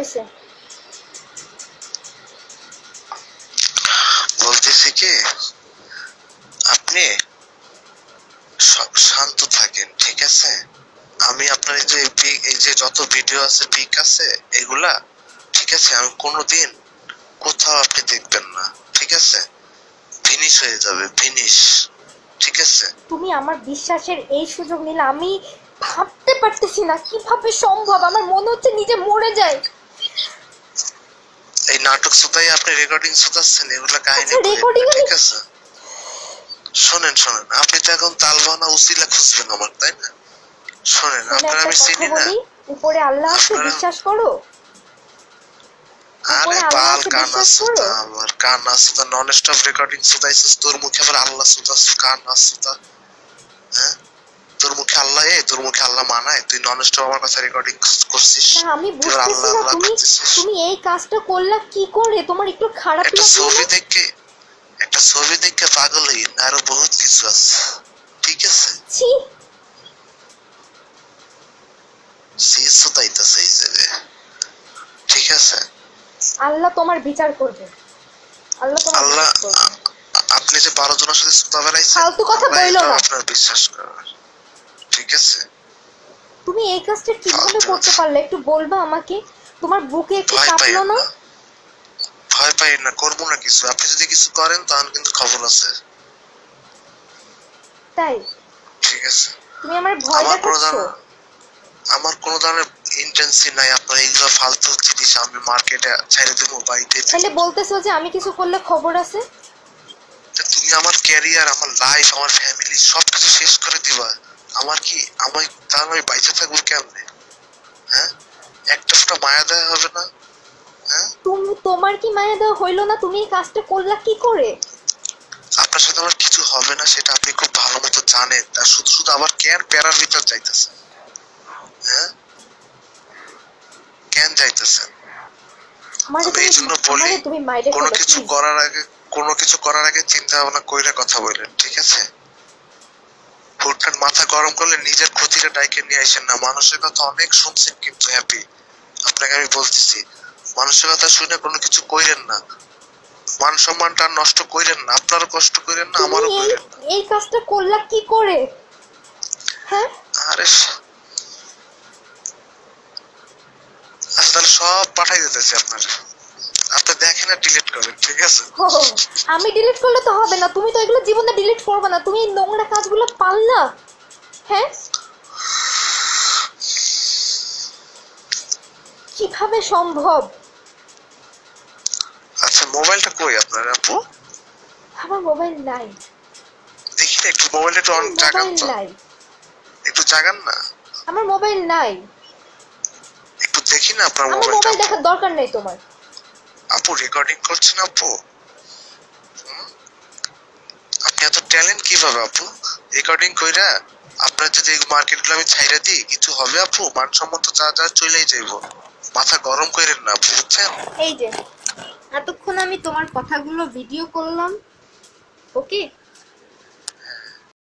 হয়েছে? বলতেছি কি আপনি শান্ত থাকেন, ঠিক আছে? আমি আপনার এই যে যত ভিডিও আছে পিক আছে এগুলা, ঠিক আছে, আমি কোনোদিন কোথাও আপনি দেখবেন না, ঠিক আছে? ফিনিশ হয়ে যাবে, ফিনিশ, ঠিক আছে? তুমি আমার বিশ্বাসের এই সুযোগ নিলে, আমি ভাবতে পারতেছি না কিভাবে সম্ভব। আমার মনে হচ্ছে নিজে মরে যায়। এই নাটক সুতাই আপনি রেকর্ডিং সুতাচ্ছেন, এগুলা কাহিনী রেকর্ডিং, ঠিক আছে? শোনেন শোনেন, আপনি তো এখন তালবানা উসিলা খুঁজবেন আমার, তাই না? শোনেন, আপনার আমি চিনি না। উপরে আল্লাহ আছে, বিশ্বাস করো। আরে বাল কানা সুতা, আমার কানা সুতা নন স্টপ রেকর্ডিং সুতাইছিস, তোর মুখে আবার আল্লাহ সুতা, কানা সুতা। হ্যাঁ, তোর মুখে আল্লাহ, তোর মুখে আল্লাহ মানায়? তুই নন স্টপ আমার কাছে রেকর্ডিং করছিস। না, আমি বুঝতেছি না তুমি এই কাজটা করলা কি করে? তোমার একটু খারাপ লাগে না? একটা ছবি দেখে পাগল হই না, আরো বহুত কিছু আছে, ঠিক আছে? ছি, সুতাইতাছে এই জায়গায়, ঠিক আছে? আল্লাহ তোমার বিচার করবে। আল্লাহ আপনি যে 12 জনের সাথে সুতা বেড়াইছেন, ফালতু কথা বইলো না। আপনার বিশ্বাস করার, ঠিক আছে? তুমি এই কাজটা কিভাবে করতে পারলে একটু বলবা আমাকে? তোমার বুকে একটু কাঁপলো না? ভয় পাই না, করবো না কিছু। আপনি যদি কিছু করেন তাহলে কিন্তু খবর আছে, তাই? ঠিক আছে? তুমি আমার ভয় দেখাচ্ছো? আমার কোনো ধরনের ইন্টেন্সি নাই আপনার এইগুলো ফালতু জিনিস আমি মার্কেটে ছেড়ে দেবো বাড়িতে। তাহলে বলতেছো যে আমি কিছু করলে খবর আছে? তুমি আমার ক্যারিয়ার, আমার লাইফ, আমার ফ্যামিলি সবকিছু শেষ করে দিবা। আমার কি, আমি তাহলে আমি বাইচে থাকবো কেমনে? হ্যাঁ, একটা ফোঁটা মায়া দেওয়া হবে না? হ্যাঁ, তোমার কি মায়া দেওয়া হইলো না? তুমি এই কাজটা করলা কি করে? আপনার সাথে আমার কিছু হবে না সেটা আপনি খুব ভালো মতো জানেন, আর শুধু শুধু আবার কেন প্যারার ভিতর যাইতেছে? হ্যাঁ, কেন যাইতেছেন? আমি এই জন্য বলি, কোনো কিছু করার আগে চিন্তা ভাবনা কইরে কথা বলেন, ঠিক আছে? হুটহাট মাথা গরম করলে নিজের ক্ষতিটা ডাইকে নিয়ে আসেন না। মানুষের কথা অনেক শুনছেন কিন্তু হ্যাপি, আপনাকে আমি বলতেছি, মানুষের কথা শুনে কোনো কিছু কইরেন না, মান সম্মানটা নষ্ট কইরেন না, আপনারও কষ্ট কইরেন না, আমারও কইরেন না। এই কাজটা করলা কি করে? হ্যাঁ, আরে আচ্ছা, তাহলে সব পাঠাই দিতেছি আপনার, আপনি দেখেন আর ডিলিট করেন, ঠিক আছে? আমি ডিলিট করলে তো হবে না। তুমি তো এগুলো জীবনে ডিলিট করবে না। তুমি এই নোংরা কাজগুলো পারলা? হ্যাঁ, কিভাবে সম্ভব? আচ্ছা, মোবাইলটা কই আপনার আপু? আমার মোবাইল নাই। দেখি না একটু, মোবাইলটা একটু অন জাগান তো, একটু জাগান না। আমার মোবাইল নাই। একটু দেখি না আপনার মোবাইলটা। আমার মোবাইল দেখার দরকার নেই তোমার। আপু রেকর্ডিং করছেন আপু? আপনি এত ট্যালেন্ট কিভাবে আপু? রেকর্ডিং কইরা আপনার যদি মার্কেটগুলো আমি ছাইরা দিই কিছু হবে আপু? মানসম্মত যা যা চলেই যাইব, মাথা গরম কইরেন না আপু, বুঝছেন? এই যে এতক্ষণ আমি তোমার কথাগুলো ভিডিও করলাম, ওকে?